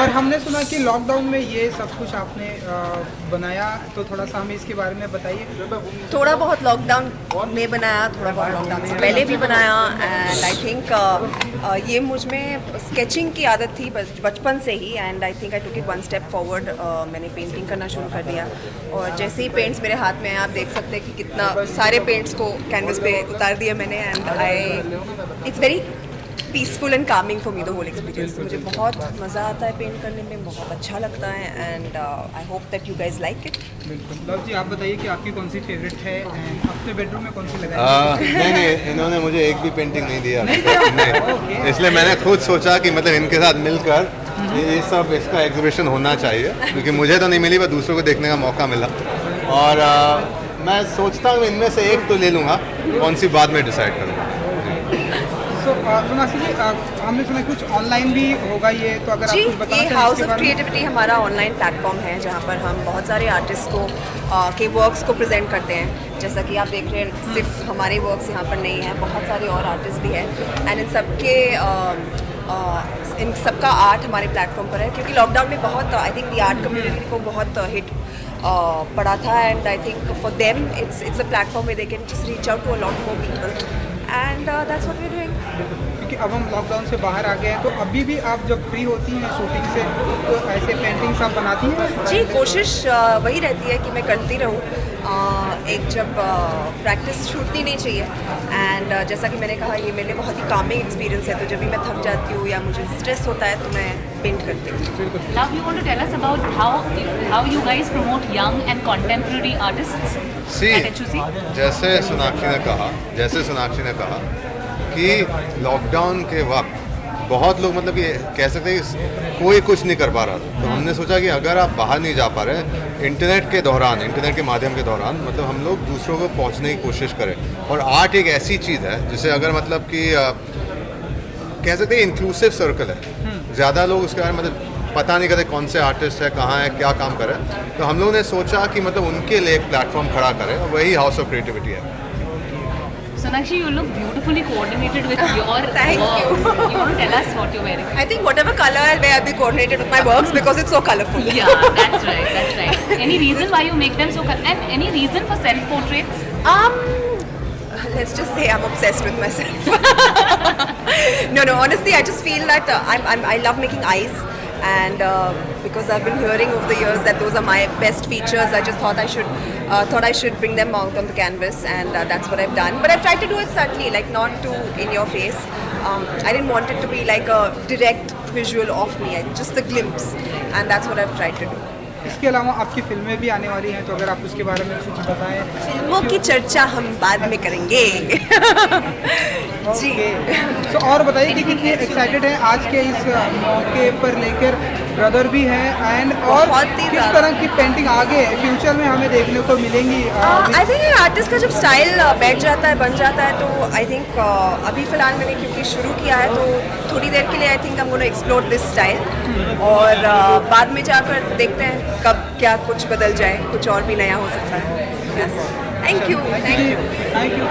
और हमने सुना कि लॉकडाउन में ये सब कुछ आपने बनाया, तो थोड़ा सा हमें इसके बारे में बताइए। थोड़ा बहुत लॉकडाउन में बनाया, थोड़ा बहुत लॉकडाउन से पहले भी बनाया। एंड आई थिंक ये मुझ में स्केचिंग की आदत थी बचपन से ही, and I think I took it one step forward. मैंने पेंटिंग करना शुरू कर दिया, और जैसे ही पेंट्स मेरे हाथ में आए, आप देख सकते हैं कि कितना सारे पेंट्स को कैनवस पे उतार दिया मैंने। And it's very peaceful and calming for me the whole experience. मुझे बहुत मज़ा आता है पेंट करने में, बहुत अच्छा लगता है, and I hope that you guys like it. बिल्कुल। लव जी, आप बताइए कि आपकी कौन सी फेवरेट है, एंड अपने बेडरूम में कौन सी लगाई? नहीं, इन्होंने मुझे एक भी पेंटिंग नहीं दिया नहीं, इसलिए मैंने खुद सोचा कि मतलब इनके साथ मिलकर ये सब इसका एग्जीबिशन होना चाहिए, क्योंकि मुझे तो नहीं मिली, पर दूसरों को देखने का मौका मिला। और मैं सोचता हूँ इनमें से एक तो ले लूँगा, कौन सी बाद में डिसाइड करूँगा। तो सोनाक्षी जी, हमने सुना कुछ ऑनलाइन भी होगा ये, तो अगर आप कुछ बताना ये चाहें हाउस इसके ऑफ बारे में? क्रिएटिविटी हमारा ऑनलाइन प्लेटफॉर्म है, जहाँ पर हम बहुत सारे आर्टिस्ट को के वर्क्स को प्रेजेंट करते हैं। जैसा कि आप देख रहे हैं, सिर्फ हमारे वर्क्स यहाँ पर नहीं हैं, बहुत सारे और आर्टिस्ट भी हैं, एंड इन सबका आर्ट हमारे प्लेटफॉर्म पर है। क्योंकि लॉकडाउन में बहुत I think the art community को बहुत हिट पड़ा था, and I think for them it's a platform way they can just reach out to a lot more people, and that's what we are doing. क्योंकि अब हम lockdown से बाहर आ गए हैं, तो अभी भी आप जब फ्री होती हैं शूटिंग से, तो ऐसे पेंटिंग्स आप बनाती हैं? जी, कोशिश वही रहती है कि मैं करती रहूँ। एक जब प्रैक्टिस छूटनी नहीं चाहिए, एंड जैसा कि मैंने कहा, ये मेरे लिए बहुत ही कामिंग एक्सपीरियंस है। तो जब भी मैं थक जाती हूँ या मुझे स्ट्रेस होता है, तो मैं पेंट करती हूँ। Now you want to tell us about how you guys promote young and contemporary artists at HUC? जैसे सोनाक्षी ने कहा कि लॉकडाउन के वक्त बहुत लोग मतलब ये कह सकते हैं कोई कुछ नहीं कर पा रहा था, तो हमने सोचा कि अगर आप बाहर नहीं जा पा रहे, इंटरनेट के माध्यम के दौरान मतलब हम लोग दूसरों को पहुंचने की कोशिश करें। और आर्ट एक ऐसी चीज़ है जिसे अगर मतलब कि कह सकते हैं इंक्लूसिव सर्कल है, ज़्यादा लोग उसके बारे में मतलब पता नहीं करते कौन से आर्टिस्ट है, कहाँ है, क्या काम कर रहे हैं। तो हम लोगों ने सोचा कि मतलब उनके लिए एक प्लेटफॉर्म खड़ा करें, और वही हाउस ऑफ क्रिएटिविटी है। Sonakshi, you look beautifully coordinated with your Thank you. works. You want to tell us what you're wearing? I think whatever color I'll wear, I'll be coordinated with my works because it's so colorful. Yeah, that's right, that's right. Any reason why you make them so and any reason for self-portraits? Let's just say I'm obsessed with myself. No, honestly, I just feel that I love making eyes, and because I've been hearing over the years that those are my best features, I just thought I should bring them out on the canvas, and that's what I've done. But I've tried to do it subtly, like not too in your face. I didn't want it to be like a direct visual of me, just a glimpse, and that's what I've tried to do. इसके अलावा आपकी फिल्में भी आने वाली हैं, तो अगर आप उसके बारे में कुछ बताएं। फिल्मों की चर्चा हम बाद में करेंगे। जी। तो और बताइए कि कितनी एक्साइटेड है आज के इस मौके पर लेकर? ब्रदर भी हैं, एंड और किस तरह की पेंटिंग आगे फ्यूचर में हमें देखने को मिलेंगी? आई थिंक आर्टिस्ट का जब स्टाइल बैठ जाता है, बन जाता है, तो आई थिंक अभी फ़िलहाल मैंने क्योंकि शुरू किया है, तो थोड़ी देर के लिए आई think I am gonna explore this style, और बाद में जाकर देखते हैं कब क्या कुछ बदल जाए, कुछ और भी नया हो सकता है। Thank you. Thank you.